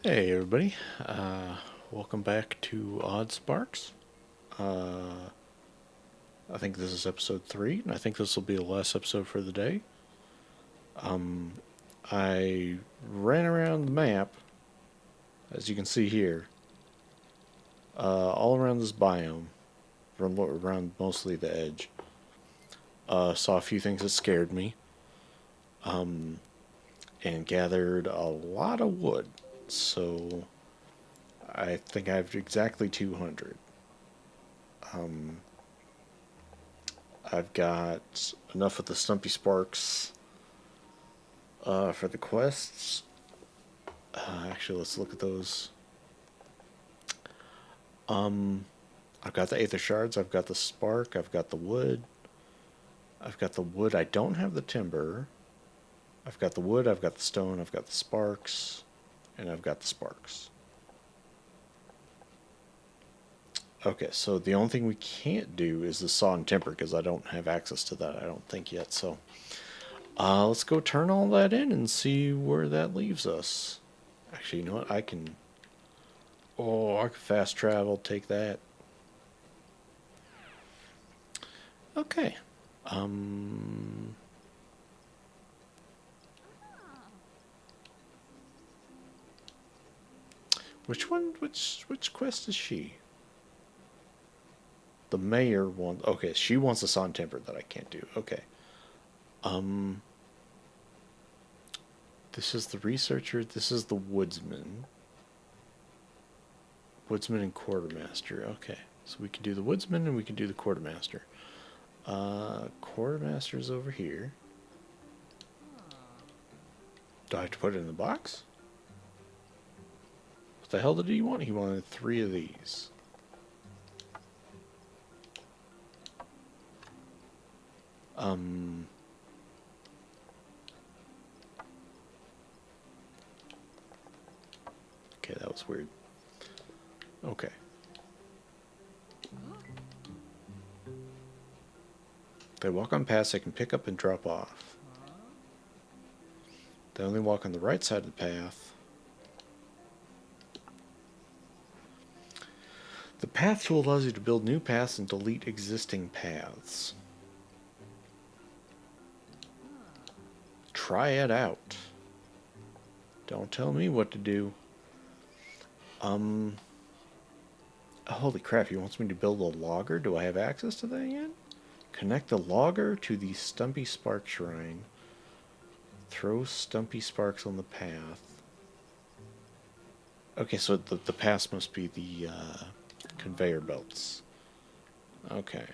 Hey everybody, welcome back to Oddsparks. Uh, I think this is episode 3, and I think this will be the last episode for the day. I ran around the map, as you can see here, all around this biome, around mostly the edge. Saw a few things that scared me, and gathered a lot of wood. So I think I have exactly 200. I've got enough of the Stumpy Sparks for the quests. Actually, let's look at those. I've got the Aether Shards, I've got the Spark, I've got the Wood. I've got the Wood, I don't have the Timber. I've got the Wood, I've got the Stone, I've got the Sparks, and I've got the Sparks. Okay, so the only thing we can't do is the Saw and Timber, because I don't have access to that, I don't think yet, so... let's go turn all that in and see where that leaves us. Actually, you know what? I can fast travel, take that. Okay. Um... Which quest is she? The mayor wants... Okay, she wants a Son Temper that I can't do. Okay. Um... This is the researcher, this is the woodsman. Woodsman and quartermaster. Okay. So we can do the woodsman and we can do the quartermaster. Quartermaster's over here. Do I have to put it in the box? What the hell did he want? He wanted 3 of these. Okay, that was weird. Okay. They walk on paths they can pick up and drop off. They only walk on the right side of the path. The path tool allows you to build new paths and delete existing paths. Try it out. Don't tell me what to do. Holy crap, he wants me to build a logger? Do I have access to that yet? Connect the logger to the Stumpy Spark Shrine. Throw Stumpy Sparks on the path. Okay, so the paths must be the conveyor belts. Okay.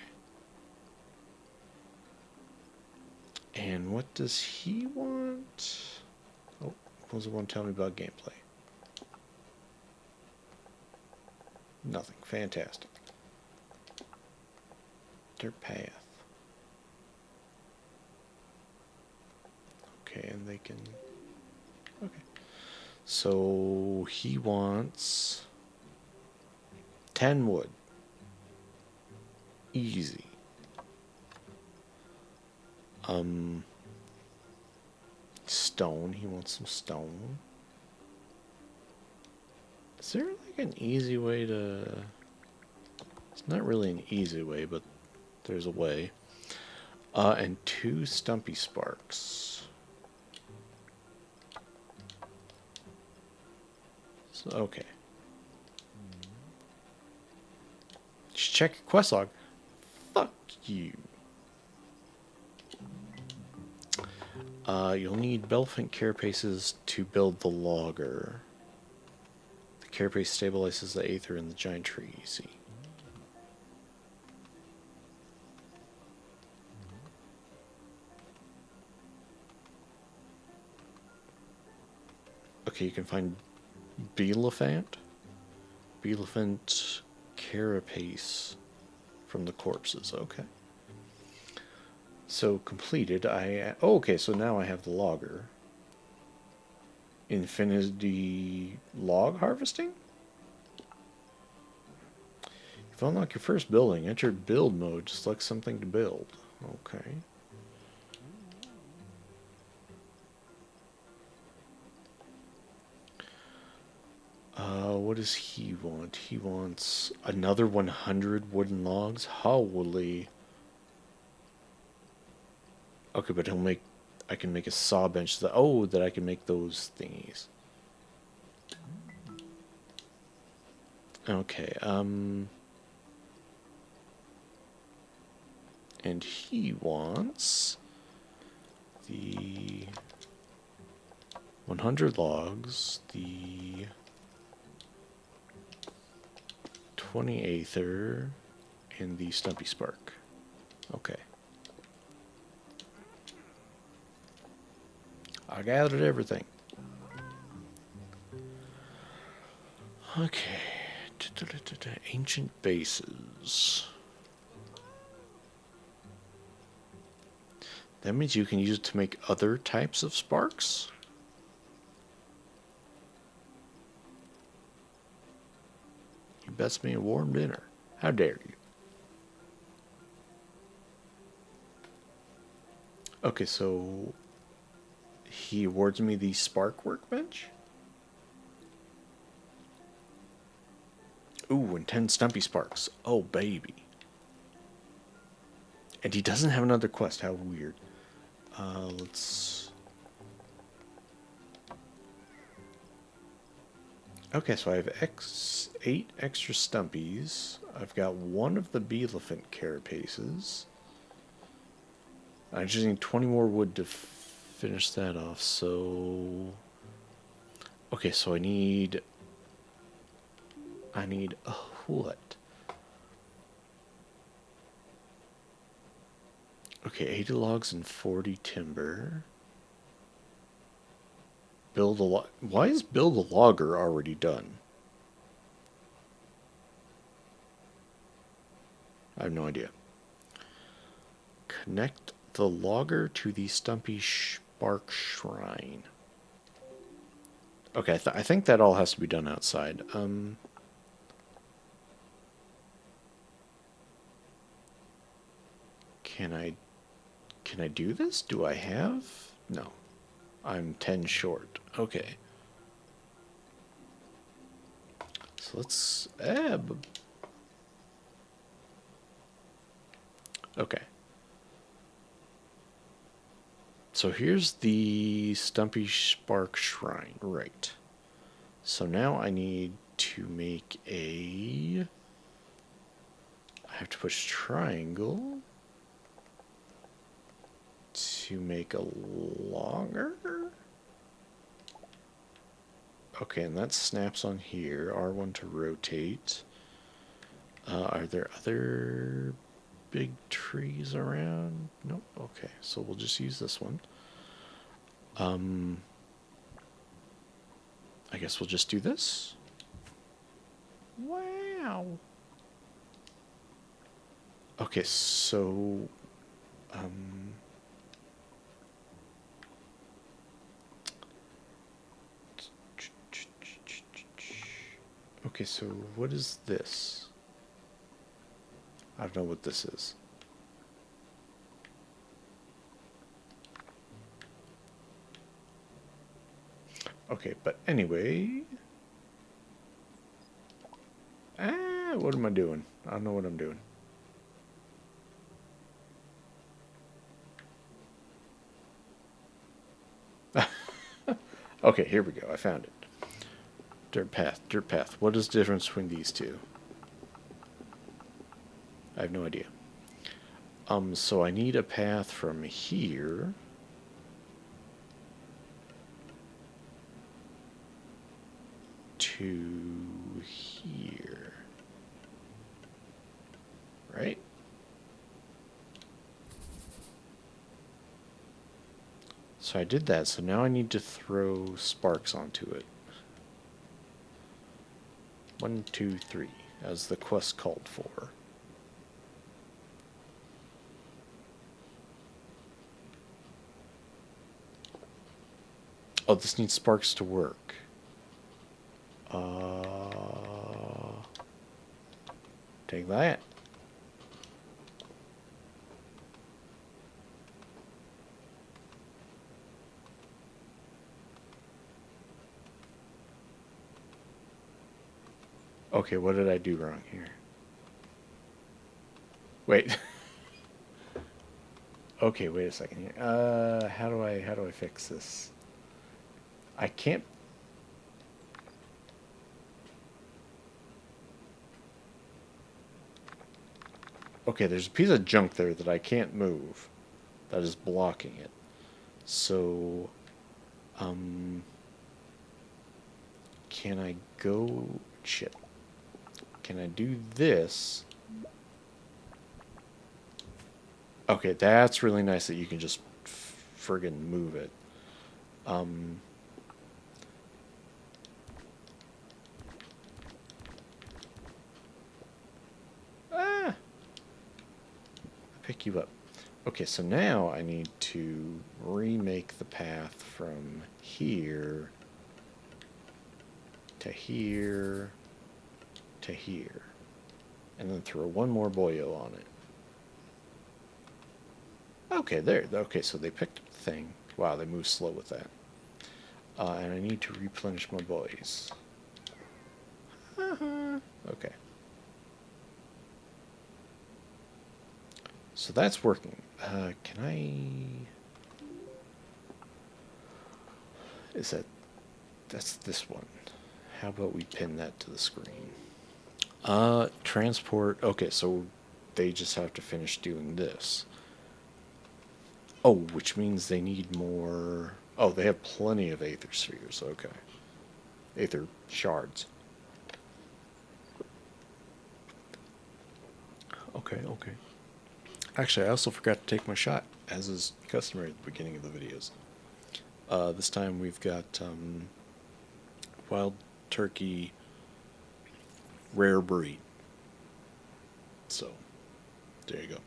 And what does he want? Oh, what does it want to tell me about gameplay? Nothing. Fantastic. Derp path. Okay, and they can... Okay. So he wants 10 wood. Easy. Stone. He wants some stone. Is there like an easy way to... It's not really an easy way, but there's a way. And 2 Stumpy Sparks. So, okay. Just check your quest log. Fuck you. You'll need Belphant carapaces to build the logger. The carapace stabilizes the aether in the giant tree, you see. Okay, you can find Belephant carapace from the corpses. Okay. So completed. Oh, okay, so now I have the logger. Infinity log harvesting? If you unlock your first building, enter build mode to select something to build. Okay. What does he want? He wants another 100 wooden logs? Holy. Okay, but I can make a saw bench that I can make those thingies. Okay, and he wants the 100 logs, the 20 aether, and the stumpy spark. Okay. I gathered everything. Okay. Ancient bases. That means you can use it to make other types of sparks? You best me a warm dinner. How dare you? Okay, so he awards me the spark workbench? Ooh, and 10 stumpy sparks. Oh, baby. And he doesn't have another quest. How weird. Let's... Okay, so I have 8 extra stumpies. I've got 1 of the beelephant carapaces. I just need 20 more wood to finish that off, so... Okay, so I need what? Okay, 80 logs and 40 timber. Build a log. Why is build a logger already done? I have no idea. Connect the logger to the Stumpy Spark Shrine. Okay, I think that all has to be done outside. Can I do this? Do I have? No. I'm 10 short. Okay. So let's ebb. Okay. So here's the Stumpy Spark Shrine. Right. So now I need to make a... I have to push triangle to make a logger. Okay, and that snaps on here. R1 to rotate. Are there other big trees around? Nope. Okay, so we'll just use this one. I guess we'll just do this. Wow. Okay, so okay, so what is this? I don't know what this is. Okay, but anyway... what am I doing? I don't know what I'm doing. Okay, here we go. I found it. Dirt path, dirt path. What is the difference between these two? I have no idea. So I need a path from here to here. Right? So I did that, so now I need to throw sparks onto it. 1, 2, 3, as the quest called for. Oh, this needs sparks to work. Take that. Okay, what did I do wrong here? Wait. Okay, wait a second here. How do I fix this? I can't. Okay, there's a piece of junk there that I can't move. That is blocking it. So, um, can I go? Shit. Can I do this? Okay, that's really nice that you can just friggin' move it. Um, ah, pick you up. Okay, so now I need to remake the path from here to here to here. And then throw one more boyo on it. Okay, there. Okay, so they picked up the thing. Wow, they move slow with that. And I need to replenish my boys. Okay. So that's working. Can I... Is that... That's this one. How about we pin that to the screen? Transport... Okay, so they just have to finish doing this. Oh, which means they need more... Oh, they have plenty of Aether Spheres. Okay. Aether Shards. Okay, okay. Actually, I also forgot to take my shot, as is customary at the beginning of the videos. This time we've got wild turkey rare breed. So, there you go.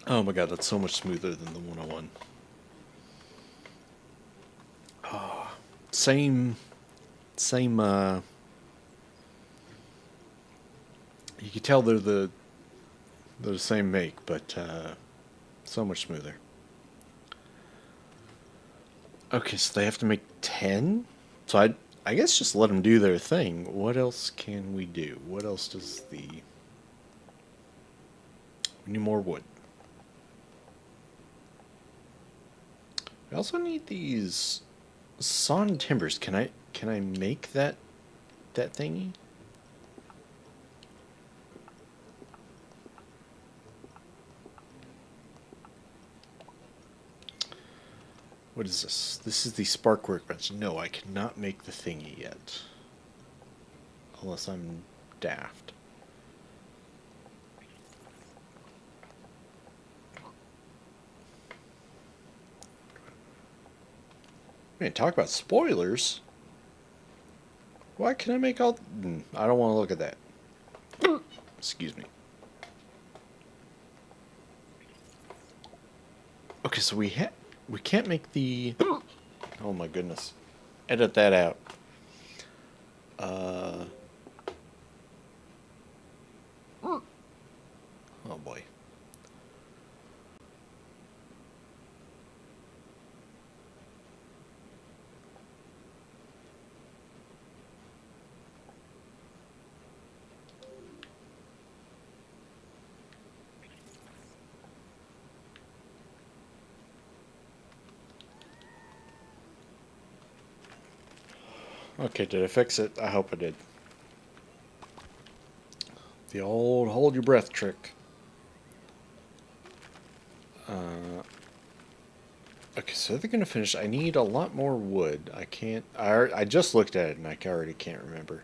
Oh my god, that's so much smoother than the 101. Same, same, you can tell they're the same make, but so much smoother. Okay, so they have to make 10? So I guess just let them do their thing. What else can we do? What else does the... We need more wood. I also need these sawn timbers. Can I make that thingy? What is this? This is the spark workbench. No, I cannot make the thingy yet. Unless I'm daft. Man, talk about spoilers. Why can I make all... I don't want to look at that. Excuse me. Okay, so we can't make the... Oh my goodness. Edit that out. Oh boy. Okay, did I fix it? I hope I did. The old hold your breath trick. Okay, so they're gonna finish. I need a lot more wood. I can't. I just looked at it and I already can't remember.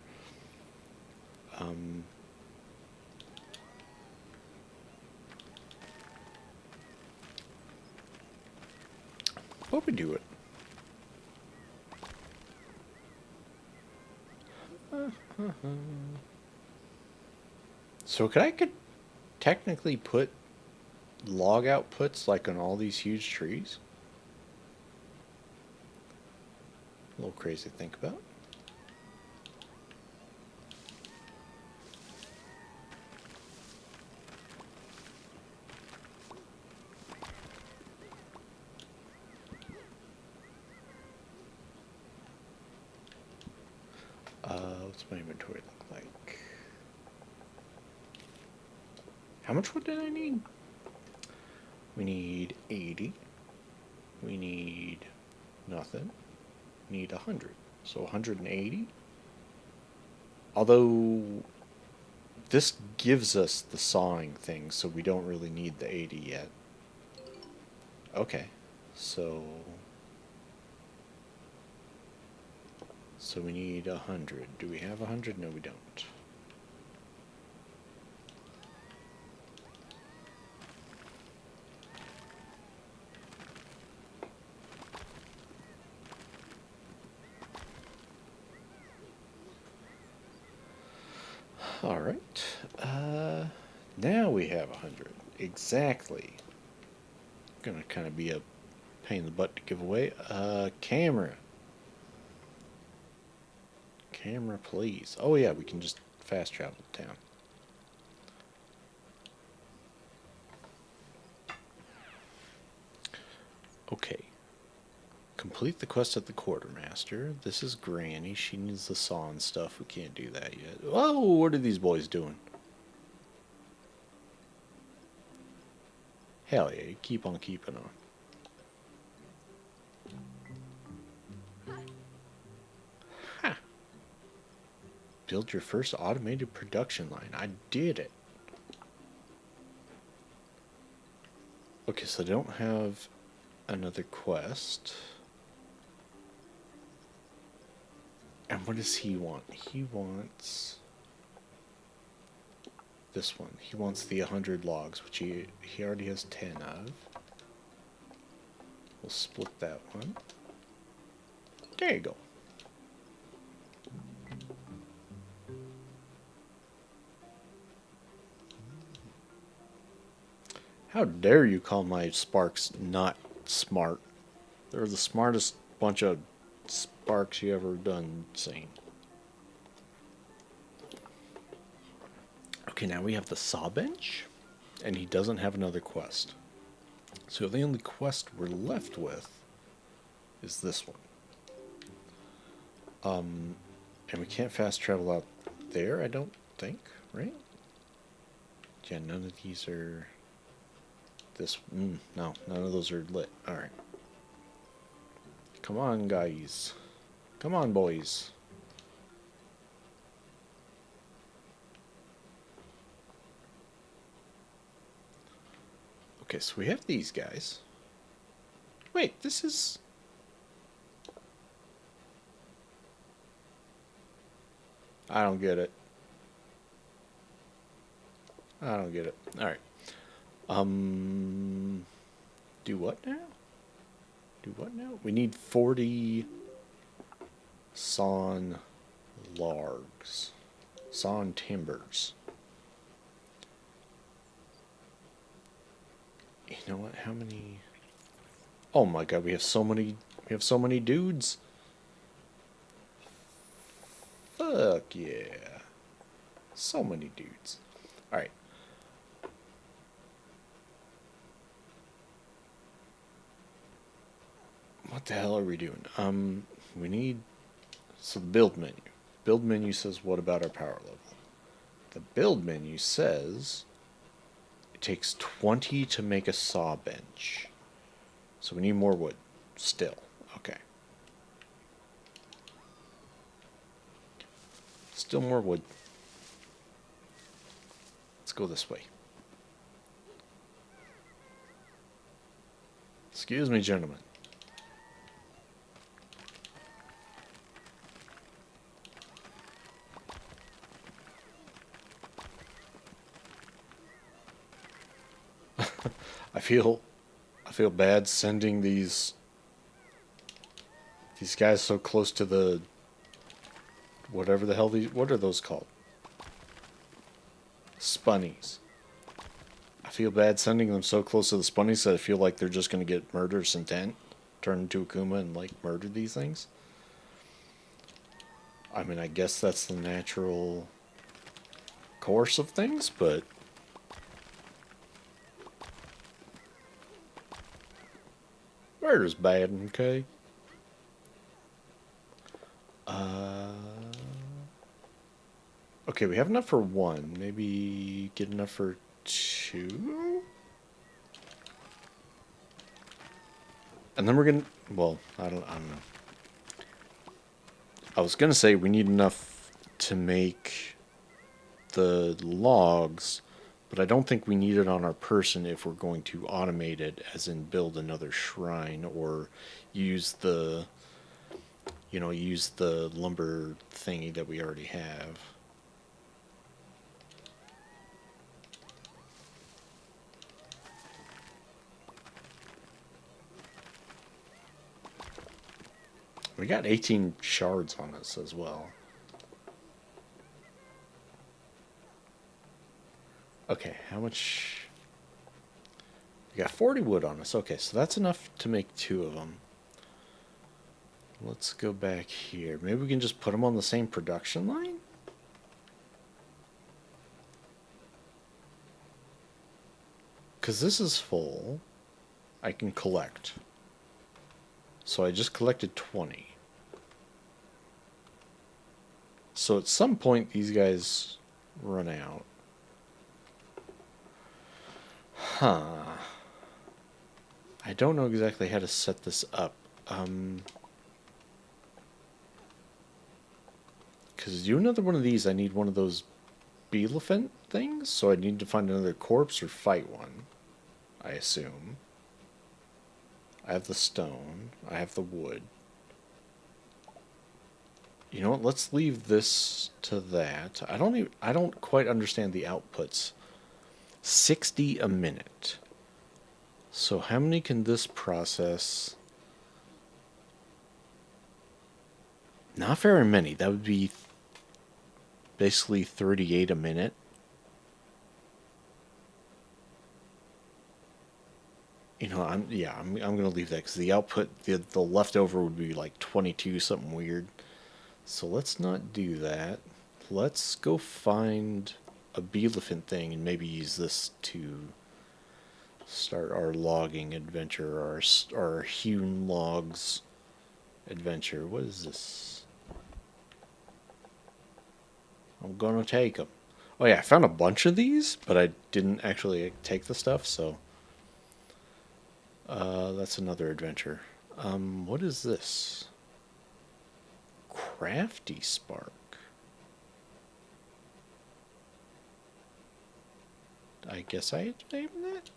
What we do it? So could technically put log outputs like on all these huge trees? A little crazy to think about. What's my inventory look like? How much wood did I need? We need 80. We need nothing. We need 100. So 180. Although this gives us the sawing thing, so we don't really need the 80 yet. Okay. So we need 100. Do we have 100? No, we don't. Alright. Now we have 100. Exactly. Gonna kind of be a pain in the butt to give away. Camera. Camera, please. Oh yeah, we can just fast travel to town. Okay. Complete the quest at the quartermaster. This is Granny. She needs the saw and stuff. We can't do that yet. Oh, what are these boys doing? Hell yeah, you keep on keeping on. Ha! Build your first automated production line. I did it. Okay, so I don't have another quest. And what does he want? He wants this one. He wants the 100 logs, which he already has 10 of. We'll split that one. There you go. How dare you call my sparks not smart? They're the smartest bunch of sparks you ever done seen. Okay, now we have the saw bench, and he doesn't have another quest. So the only quest we're left with is this one. And we can't fast travel out there, I don't think, right? Yeah, none of these are this. No, none of those are lit. Alright. Come on, guys. Come on, boys. Okay, so we have these guys. Wait, this is... I don't get it. I don't get it. Alright. Do what now? Do what now? We need 40 sawn logs. Sawn timbers. You know what? How many? Oh my god, we have so many dudes. Fuck yeah. So many dudes. Alright. What the hell are we doing? We need... So the build menu. Build menu says, what about our power level? The build menu says it takes 20 to make a saw bench. So we need more wood. Still. Okay. Still more wood. Let's go this way. Excuse me, gentlemen. I feel bad sending these guys so close to the whatever the hell what are those called? Spunnies. I feel bad sending them so close to the spunnies that I feel like they're just gonna get murderous intent, turn into a Kuma and like murder these things. I mean, I guess that's the natural course of things, but murder's bad, okay? Okay, we have enough for one. Maybe get enough for two? And then we're gonna... Well, I don't know. I was gonna say we need enough to make the logs, but I don't think we need it on our person if we're going to automate it, as in build another shrine or use the, use the lumber thingy that we already have. We got 18 shards on us as well. Okay, how much? We got 40 wood on us. Okay, so that's enough to make 2 of them. Let's go back here. Maybe we can just put them on the same production line? Because this is full. I can collect. So I just collected 20. So at some point these guys run out. Huh. I don't know exactly how to set this up. Because to do another one of these, I need one of those elephant things. So I need to find another corpse or fight one, I assume. I have the stone. I have the wood. You know what? Let's leave this to that. I don't quite understand the outputs. 60 a minute. So how many can this process? Not very many. That would be basically 38 a minute. I'm gonna leave that because the output, the leftover would be like 22, something weird. So let's not do that. Let's go find a elephant thing and maybe use this to start our logging adventure, our hewn logs adventure. What is this? I'm gonna take them. Oh yeah, I found a bunch of these, but I didn't actually take the stuff, so that's another adventure. What is this? Crafty spark. I guess I had to name that.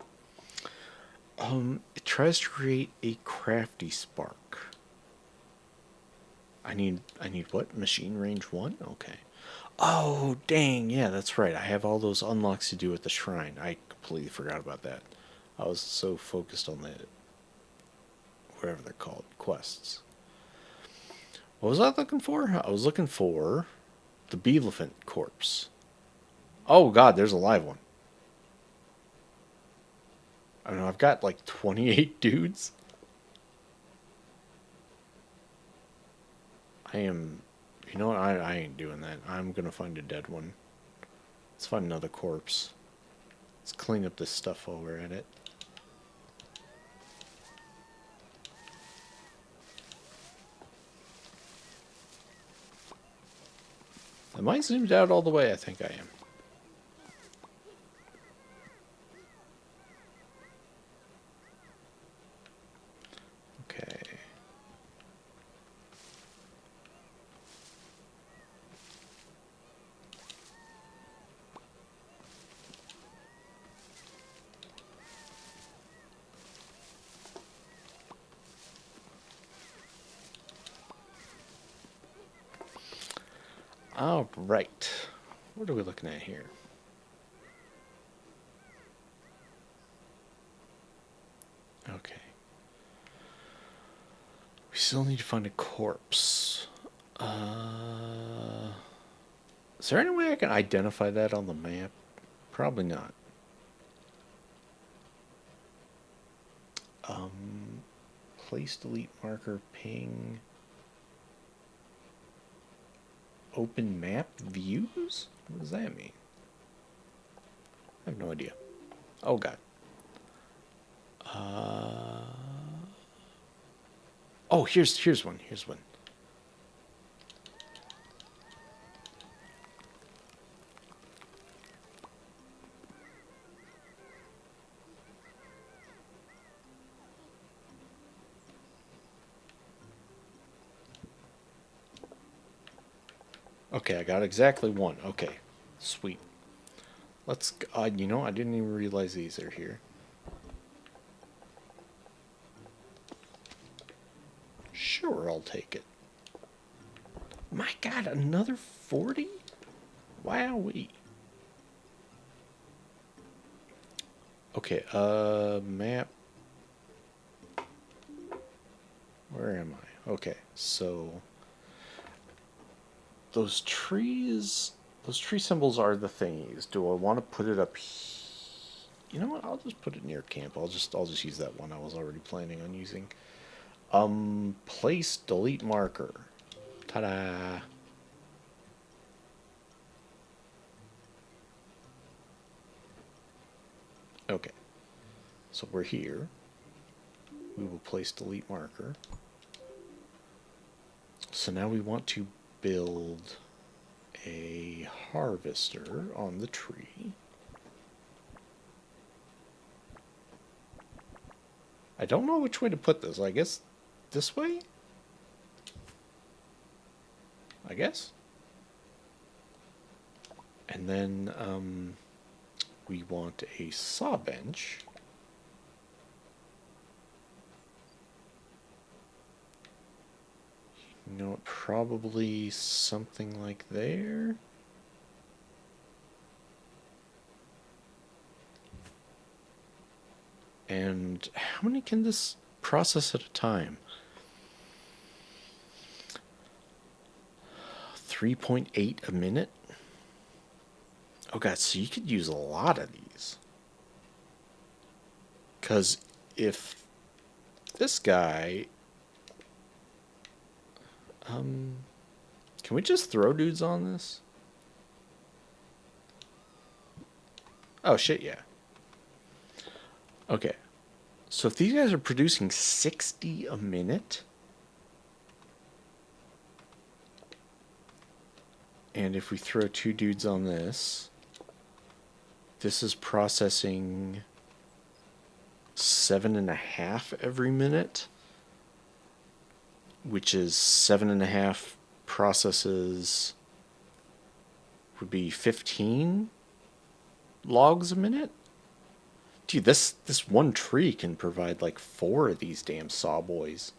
It tries to create a crafty spark. I need what? Machine range 1? Okay. Oh, dang, yeah, that's right. I have all those unlocks to do at the shrine. I completely forgot about that. I was so focused on the whatever they're called, quests. What was I looking for? I was looking for the elephant corpse. Oh god, there's a live one. I don't know, I've got like 28 dudes. You know what, I ain't doing that. I'm gonna find a dead one. Let's find another corpse. Let's clean up this stuff while we're at it. Am I zoomed out all the way? I think I am. Okay. All right. What are we looking at here? Okay. We still need to find a corpse. Is there any way I can identify that on the map? Probably not. Place delete marker ping. Open map views? What does that mean? I have no idea. Oh god. Oh, here's one. Here's one. Okay, I got exactly one. Okay, sweet. Let's, you know, I didn't even realize these are here. Sure, I'll take it. My God, another 40? Wowee. Okay, map. Where am I? Okay, so those trees, those tree symbols are the thingies. Do I want to put it up here? You know what? I'll just put it near camp. I'll just use that one I was already planning on using. Place delete marker. Ta-da! Okay, so we're here. We will place delete marker. So now we want to build a harvester on the tree. I don't know which way to put this. I guess this way? I guess. And then we want a saw bench. You know, probably something like there. And how many can this process at a time? 3.8 a minute? Oh god, so you could use a lot of these. Because if this guy... can we just throw dudes on this? Oh shit, yeah. Okay. So if these guys are producing 60 a minute... And if we throw 2 dudes on this... This is processing 7.5 every minute, which is 7.5 processes would be 15 logs a minute. Dude, this one tree can provide like 4 of these damn saw boys.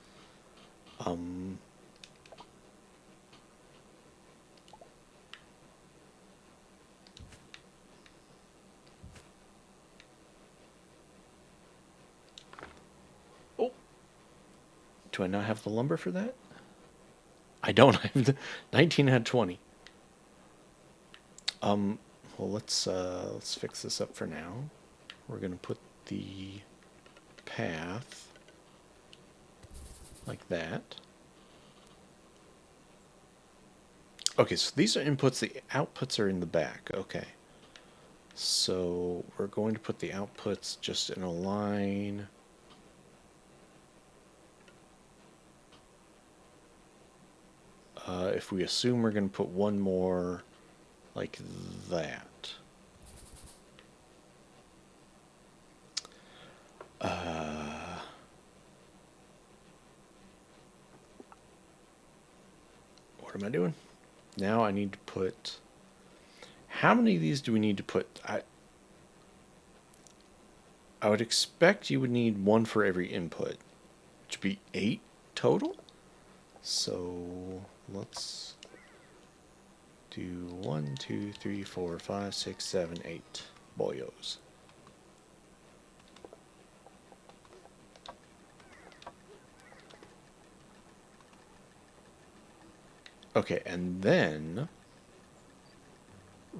Oh, do I not have the lumber for that? I don't. I have the 19 had 20. Well, let's fix this up for now. We're gonna put the path like that. Okay, so these are inputs. The outputs are in the back. Okay. So we're going to put the outputs just in a line. If we assume we're going to put one more like that. What am I doing? Now I need to put... How many of these do we need to put? I would expect you would need one for every input, which would be 8 total. So let's do 1, 2, 3, 4, 5, 6, 7, 8 boyos. Okay, and then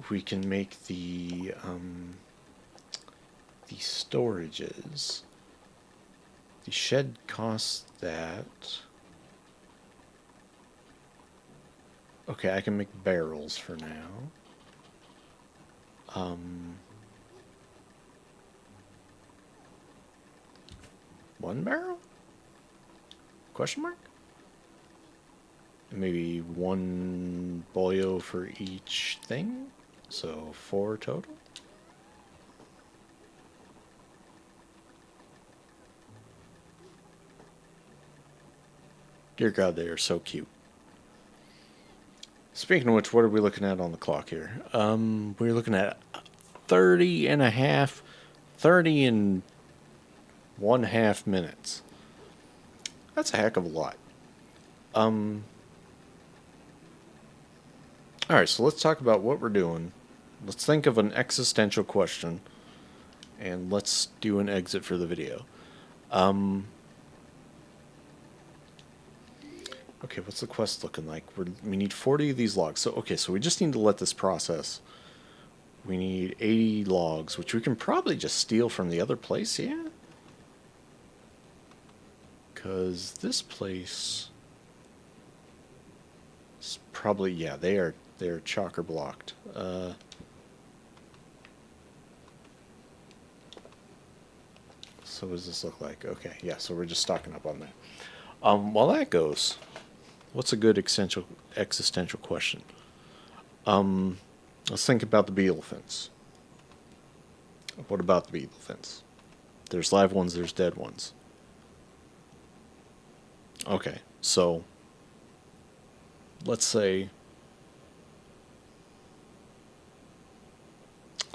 we can make the storages. The shed costs that. Okay, I can make barrels for now. One barrel? Question mark? Maybe one boyo for each thing? So 4 total? Dear God, they are so cute. Speaking of which, what are we looking at on the clock here? We're looking at 30 and a half, 30 and 1/2 minutes. That's a heck of a lot. Um, Alright, so let's talk about what we're doing. Let's think of an existential question, and let's do an exit for the video. Okay, what's the quest looking like? We need 40 of these logs. So we just need to let this process. We need 80 logs, which we can probably just steal from the other place, yeah? Because this place is probably, yeah, they're chocker blocked. So what does this look like? Okay, yeah, so we're just stocking up on that. While that goes, what's a good existential question? Let's think about the beetle fence. What about the beetle fence? There's live ones, there's dead ones. Okay, so let's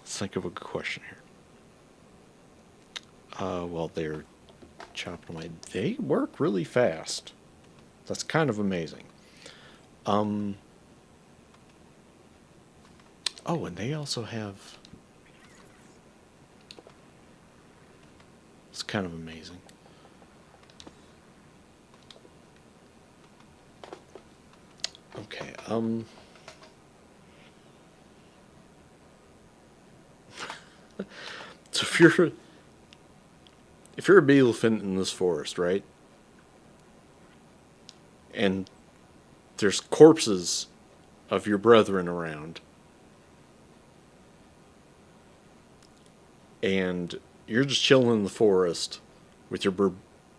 think of a good question here. Well, they're chopping away. They work really fast. That's kind of amazing. Oh, and they also have. It's kind of amazing. Okay. So if you're a beetle fin in this forest, right? And there's corpses of your brethren around, and you're just chilling in the forest with your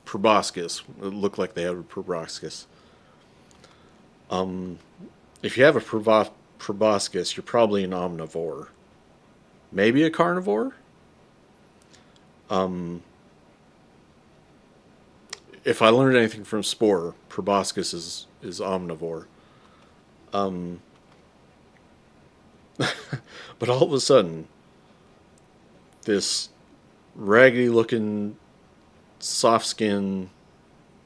proboscis. It looked like they had a proboscis. If you have a proboscis, you're probably an omnivore. Maybe a carnivore? If I learned anything from Spore, proboscis is omnivore. But all of a sudden, this raggedy looking soft skin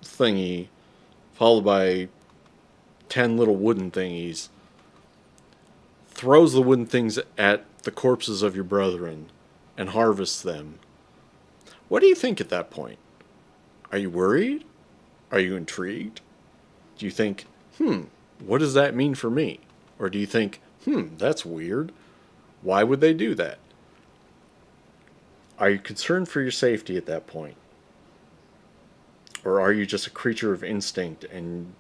thingy, followed by 10 little wooden thingies, throws the wooden things at the corpses of your brethren and harvests them. What do you think at that point? Are you worried? Are you intrigued? Do you think, what does that mean for me? Or do you think, that's weird. Why would they do that? Are you concerned for your safety at that point? Or are you just a creature of instinct and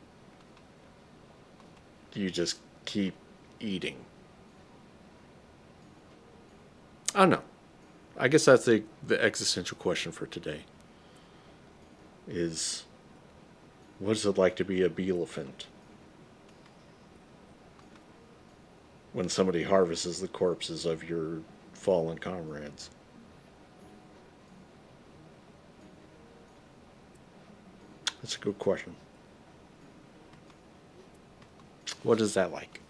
you just keep eating? I don't know. I guess that's the existential question for today. Is what is it like to be a beelephant when somebody harvests the corpses of your fallen comrades? That's a good question. What is that like?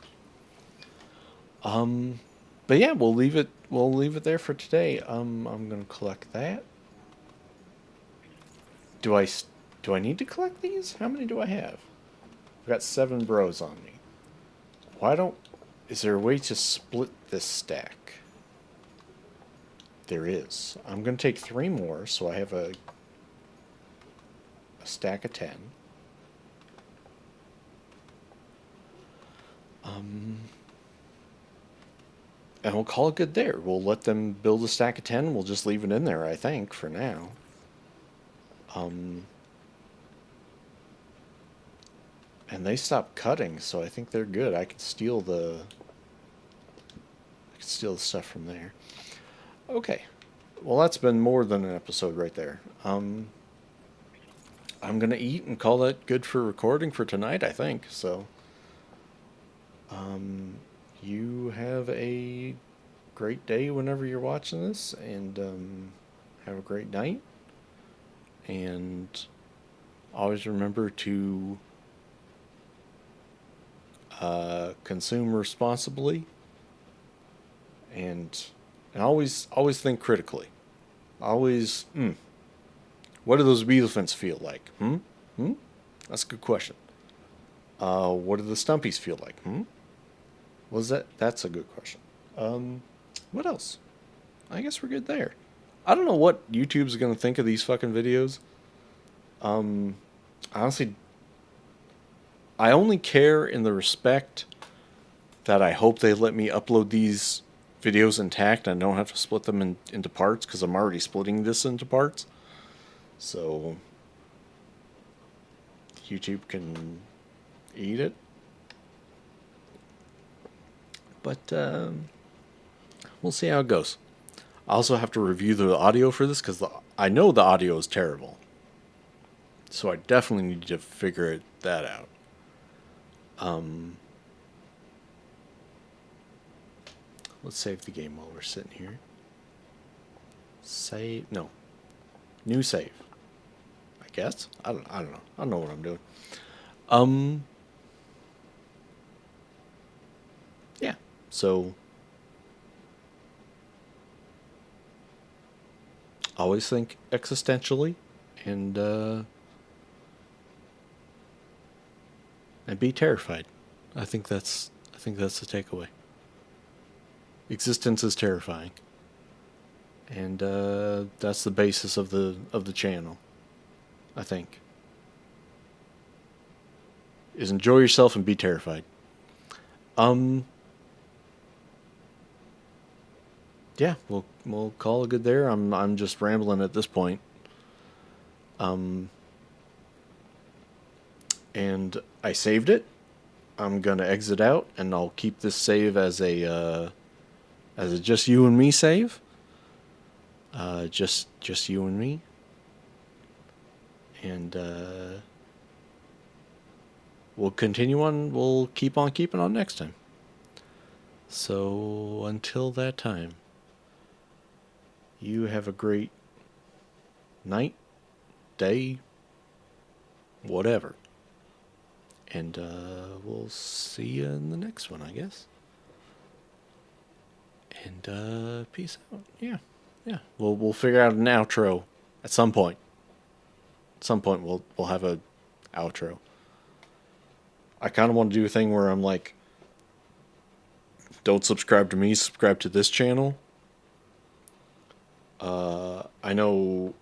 But yeah, we'll leave it. We'll leave it there for today. I'm gonna collect that. Do I need to collect these? How many do I have? I've got 7 bros on me. Why don't? Is there a way to split this stack? There is. I'm gonna take 3 more, so I have a stack of 10. And we'll call it good there. We'll let them build a stack of 10. We'll just leave it in there, I think, for now. And they stopped cutting, so I think they're good. I could steal the stuff from there. Okay. Well, that's been more than an episode right there. I'm going to eat and call that good for recording for tonight, I think. So, you have a great day whenever you're watching this, and have a great night. And always remember to consume responsibly, and always think critically. Always, what do those beetle fins feel like? That's a good question. What do the stumpies feel like? Was that? That's a good question. What else? I guess we're good there. I don't know what YouTube's gonna think of these fucking videos. Honestly, I only care in the respect that I hope they let me upload these videos intact and I don't have to split them into parts because I'm already splitting this into parts. So YouTube can eat it. But we'll see how it goes. I also have to review the audio for this because I know the audio is terrible. So I definitely need to figure that out. Let's save the game while we're sitting here. Save. No. New save. I guess. I don't know. I don't know what I'm doing. Yeah. So always think existentially and be terrified. I think that's the takeaway. Existence is terrifying. And that's the basis of the channel, I think. Is enjoy yourself and be terrified. Yeah, we'll call it good there. I'm just rambling at this point. And I saved it. I'm gonna exit out, and I'll keep this save as a just you and me save. Just you and me. And we'll continue on. We'll keep on keeping on next time. So until that time, you have a great night, day, whatever. And we'll see you in the next one, I guess. And peace out. Yeah. We'll figure out an outro at some point. At some point, we'll have a outro. I kind of want to do a thing where I'm like, don't subscribe to me, subscribe to this channel. I know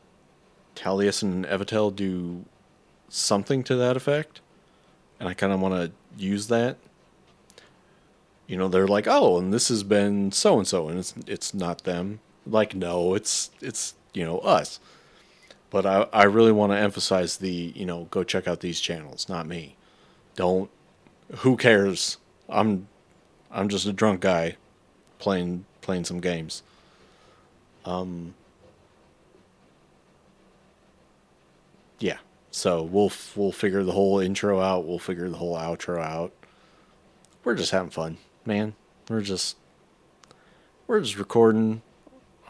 Taliesin and Evitel do something to that effect, and I kind of want to use that. You know, they're like, oh, and this has been so and so, and it's not them. Like, no, it's us. But I really want to emphasize the go check out these channels, not me. Don't. Who cares? I'm just a drunk guy playing some games. Yeah. So we'll figure the whole intro out. We'll figure the whole outro out. We're just having fun, man. We're just recording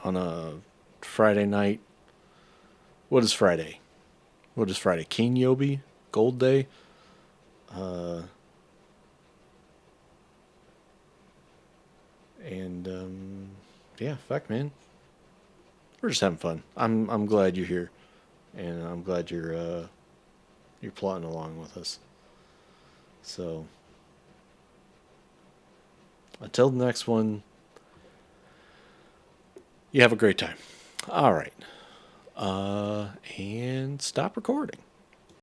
on a Friday night. What is Friday? King Yobi? Gold Day? Yeah, fuck, man. We're just having fun. I'm glad you're here, and I'm glad you're plotting along with us. So until the next one, you have a great time. All right. And stop recording.